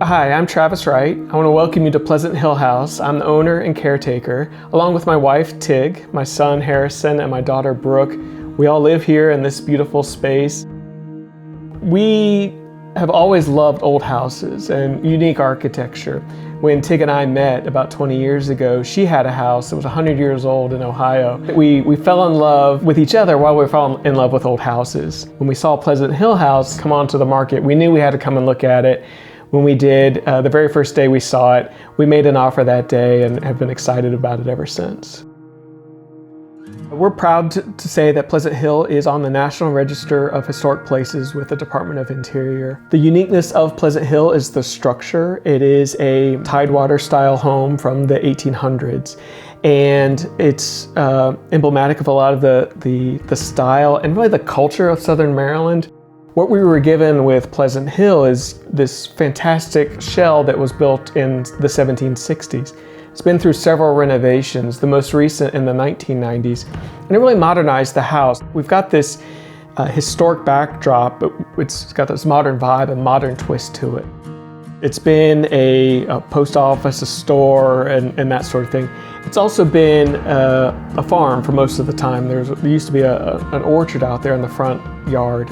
Hi, I'm Travis Wright. I want to welcome you to Pleasant Hill House. I'm the owner and caretaker, along with my wife, Tig, my son, Harrison, and my daughter, Brooke. We all live here in this beautiful space. We have always loved old houses and unique architecture. When Tig and I met about 20 years ago, she had a house that was 100 years old in Ohio. We fell in love with each other while we fell in love with old houses. When we saw Pleasant Hill House come onto the market, we knew we had to come and look at it. When we did, the very first day we saw it, we made an offer that day and have been excited about it ever since. We're proud to say that Pleasant Hill is on the National Register of Historic Places with the Department of Interior. The uniqueness of Pleasant Hill is the structure. It is a Tidewater style home from the 1800s. And it's emblematic of a lot of the style and really the culture of Southern Maryland. What we were given with Pleasant Hill is this fantastic shell that was built in the 1760s. It's been through several renovations, the most recent in the 1990s, and it really modernized the house. We've got this historic backdrop, but it's got this modern vibe and modern twist to it. It's been a post office, a store, and that sort of thing. It's also been a farm for most of the time. There used to be an orchard out there in the front yard.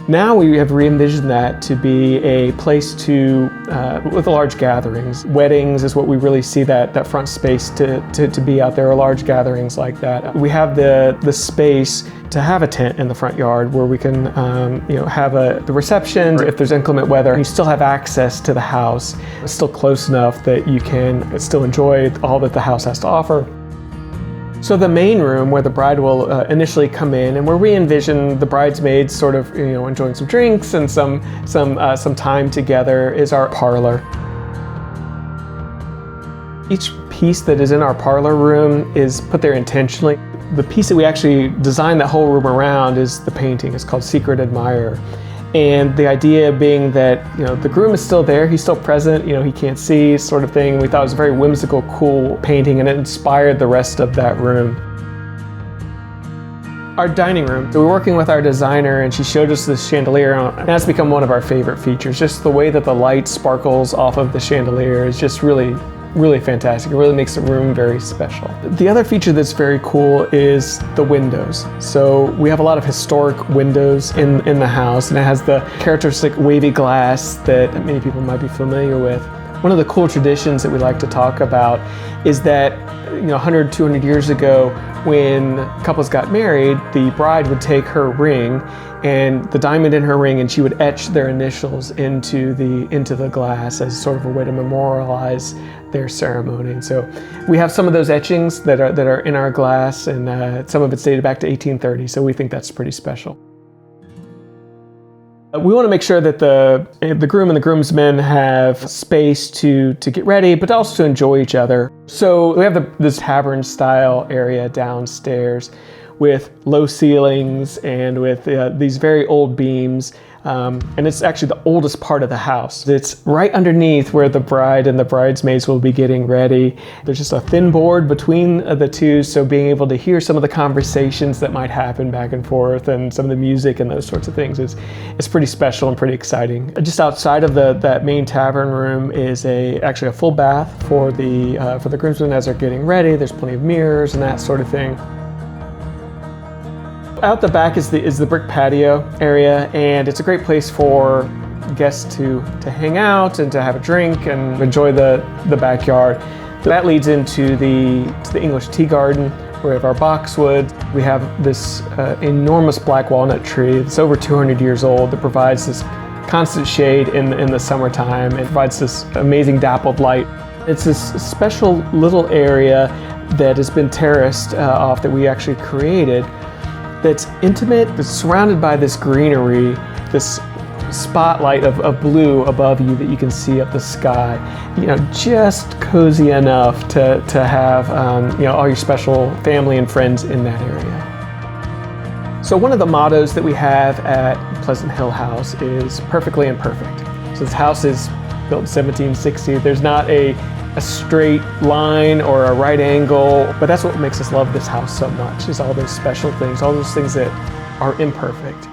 Now we have re-envisioned that to be a place with large gatherings. Weddings is what we really see that front space to be out there, or large gatherings like that. We have the space to have a tent in the front yard where we can have the reception. If there's inclement weather, you still have access to the house. It's still close enough that you can still enjoy all that the house has to offer. So the main room where the bride will initially come in, and where we envision the bridesmaids sort of enjoying some drinks and some time together, is our parlor. Each piece that is in our parlor room is put there intentionally. The piece that we actually designed that whole room around is the painting. It's called Secret Admirer. And the idea being that the groom is still there, he's still present, he can't see, sort of thing. We thought it was a very whimsical, cool painting, and it inspired the rest of that room. Our dining room, so we're working with our designer, and she showed us this chandelier, and that's become one of our favorite features. Just the way that the light sparkles off of the chandelier is just really fantastic. It really makes the room very special. The other feature that's very cool is the windows. So we have a lot of historic windows in the house, and it has the characteristic wavy glass that many people might be familiar with. One of the cool traditions that we like to talk about is that 100, 200 years ago, when couples got married, the bride would take her ring and the diamond in her ring, and she would etch their initials into the glass as sort of a way to memorialize their ceremony. And so we have some of those etchings that are in our glass, and some of it's dated back to 1830, so we think that's pretty special. We want to make sure that the groom and the groomsmen have space to get ready, but also to enjoy each other. So we have this tavern style area downstairs with low ceilings and with these very old beams. And it's actually the oldest part of the house. It's right underneath where the bride and the bridesmaids will be getting ready. There's just a thin board between the two, so being able to hear some of the conversations that might happen back and forth and some of the music and those sorts of things is pretty special and pretty exciting. Just outside of that main tavern room is actually a full bath for the groomsmen as they're getting ready. There's plenty of mirrors and that sort of thing. Out the back is the brick patio area, and it's a great place for guests to hang out and to have a drink and enjoy the backyard. That leads into the English tea garden, where we have our boxwood. We have this enormous black walnut tree that's over 200 years old that provides this constant shade in the summertime. It provides this amazing dappled light. It's this special little area that has been terraced off that we actually created, that's intimate, that's surrounded by this greenery, this spotlight of blue above you that you can see up the sky. Just cozy enough to have all your special family and friends in that area. So one of the mottos that we have at Pleasant Hill House is perfectly imperfect. So this house is built in 1760. There's not a straight line or a right angle, but that's what makes us love this house so much, is all those special things, all those things that are imperfect.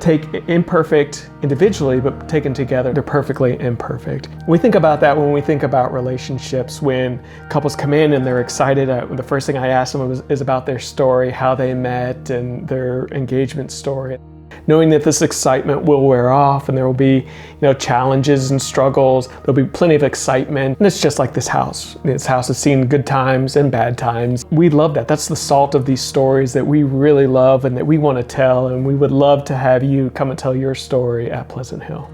take imperfect individually, but taken together, they're perfectly imperfect. We think about that when we think about relationships. When couples come in and they're excited, the first thing I ask them is about their story, how they met, and their engagement story. Knowing that this excitement will wear off and there will be, challenges and struggles, there'll be plenty of excitement. And it's just like this house. This house has seen good times and bad times. We love that. That's the salt of these stories that we really love and that we want to tell. And we would love to have you come and tell your story at Pleasant Hill.